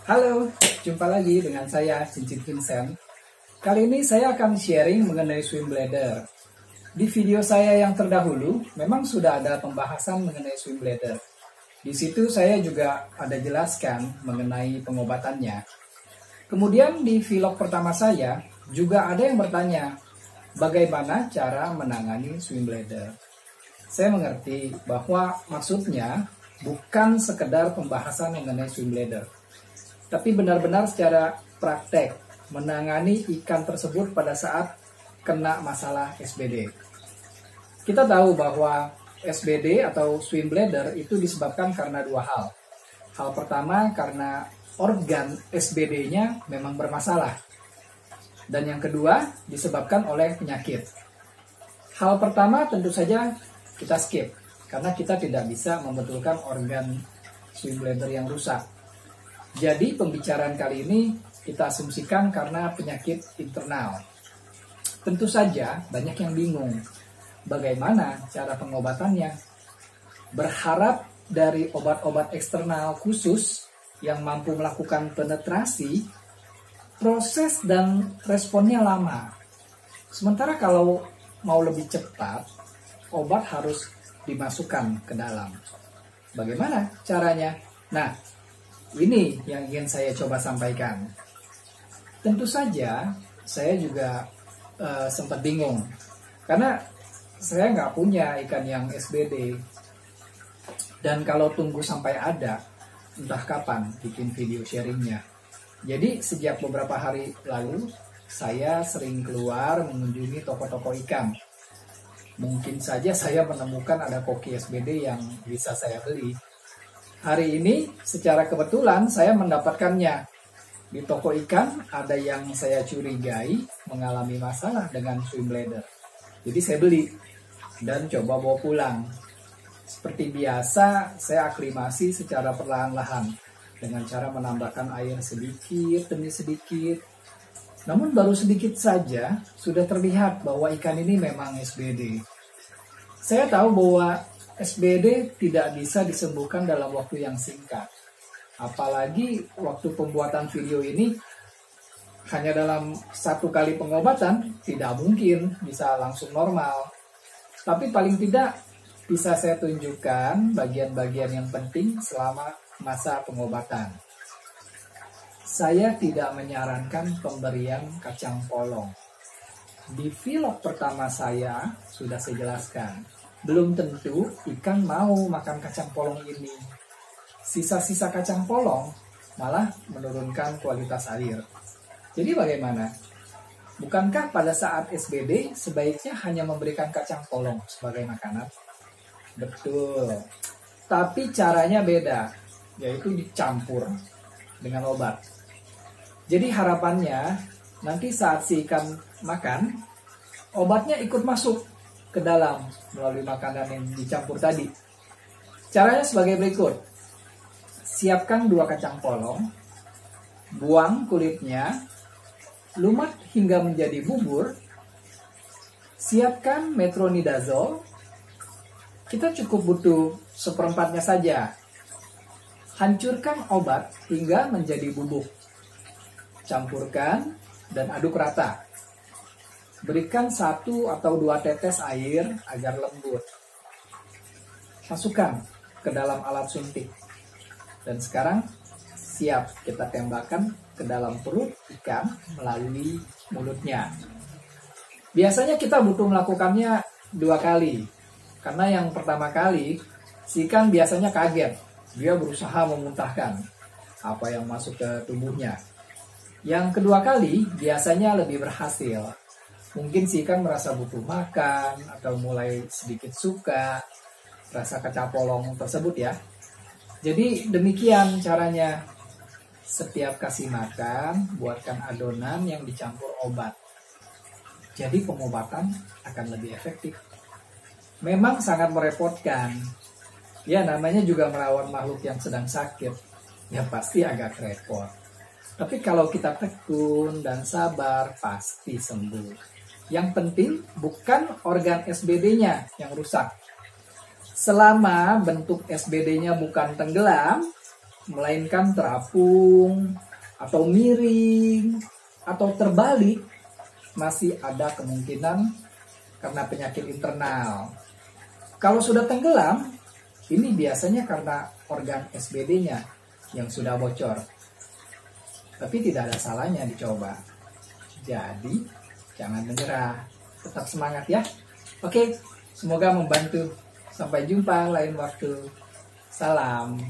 Halo, jumpa lagi dengan saya Cincin Vincent. Kali ini saya akan sharing mengenai swim bladder. Di video saya yang terdahulu, memang sudah ada pembahasan mengenai swim bladder. Di situ saya juga ada jelaskan mengenai pengobatannya. Kemudian di vlog pertama saya, juga ada yang bertanya, bagaimana cara menangani swim bladder? Saya mengerti bahwa maksudnya bukan sekedar pembahasan mengenai swim bladder, tapi benar-benar secara praktek menangani ikan tersebut pada saat kena masalah SBD. Kita tahu bahwa SBD atau swim bladder itu disebabkan karena dua hal. Hal pertama karena organ SBD-nya memang bermasalah. Dan yang kedua disebabkan oleh penyakit. Hal pertama tentu saja kita skip, karena kita tidak bisa membetulkan organ swim bladder yang rusak. Jadi pembicaraan kali ini kita asumsikan karena penyakit internal. Tentu saja banyak yang bingung bagaimana cara pengobatannya. Berharap dari obat-obat eksternal khusus yang mampu melakukan penetrasi, proses dan responnya lama. Sementara kalau mau lebih cepat, obat harus dimasukkan ke dalam. Bagaimana caranya? Nah, ini yang ingin saya coba sampaikan. Tentu saja saya juga sempat bingung, karena saya nggak punya ikan yang SBD. Dan kalau tunggu sampai ada, entah kapan bikin video sharingnya. Jadi sejak beberapa hari lalu, saya sering keluar mengunjungi toko-toko ikan. Mungkin saja saya menemukan ada koki SBD yang bisa saya beli. Hari ini secara kebetulan saya mendapatkannya. Di toko ikan ada yang saya curigai mengalami masalah dengan swim bladder. Jadi saya beli dan coba bawa pulang. Seperti biasa saya aklimasi secara perlahan-lahan dengan cara menambahkan air sedikit demi sedikit. Namun baru sedikit saja sudah terlihat bahwa ikan ini memang SBD. Saya tahu bahwa SBD tidak bisa disembuhkan dalam waktu yang singkat. Apalagi waktu pembuatan video ini hanya dalam satu kali pengobatan, tidak mungkin bisa langsung normal. Tapi paling tidak bisa saya tunjukkan bagian-bagian yang penting selama masa pengobatan. Saya tidak menyarankan pemberian kacang polong. Di vlog pertama saya sudah saya jelaskan, belum tentu ikan mau makan kacang polong ini. Sisa-sisa kacang polong malah menurunkan kualitas air. Jadi bagaimana? Bukankah pada saat SBD sebaiknya hanya memberikan kacang polong sebagai makanan? Betul. Tapi caranya beda, yaitu dicampur dengan obat. Jadi harapannya nanti saat si ikan makan, obatnya ikut masuk ke dalam melalui makanan yang dicampur tadi. Caranya sebagai berikut. Siapkan 2 kacang polong, buang kulitnya, lumat hingga menjadi bubur. Siapkan metronidazole. Kita cukup butuh 1/4-nya saja. Hancurkan obat hingga menjadi bubuk. Campurkan dan aduk rata. Berikan 1 atau 2 tetes air agar lembut. Masukkan ke dalam alat suntik. Dan sekarang siap kita tembakkan ke dalam perut ikan melalui mulutnya. Biasanya kita butuh melakukannya 2 kali. Karena yang pertama kali, si ikan biasanya kaget. Dia berusaha memuntahkan apa yang masuk ke tubuhnya. Yang kedua kali biasanya lebih berhasil. Mungkin si ikan merasa butuh makan atau mulai sedikit suka rasa kacang polong tersebut ya. Jadi demikian caranya. Setiap kasih makan, buatkan adonan yang dicampur obat. Jadi pengobatan akan lebih efektif. Memang sangat merepotkan. Ya namanya juga merawat makhluk yang sedang sakit. Ya pasti agak repot. Tapi kalau kita tekun dan sabar, pasti sembuh. Yang penting bukan organ SBD-nya yang rusak. Selama bentuk SBD-nya bukan tenggelam, melainkan terapung, atau miring, atau terbalik, masih ada kemungkinan karena penyakit internal. Kalau sudah tenggelam, ini biasanya karena organ SBD-nya yang sudah bocor. Tapi tidak ada salahnya dicoba. Jadi, jangan menyerah. Tetap semangat ya. Oke, semoga membantu. Sampai jumpa lain waktu. Salam.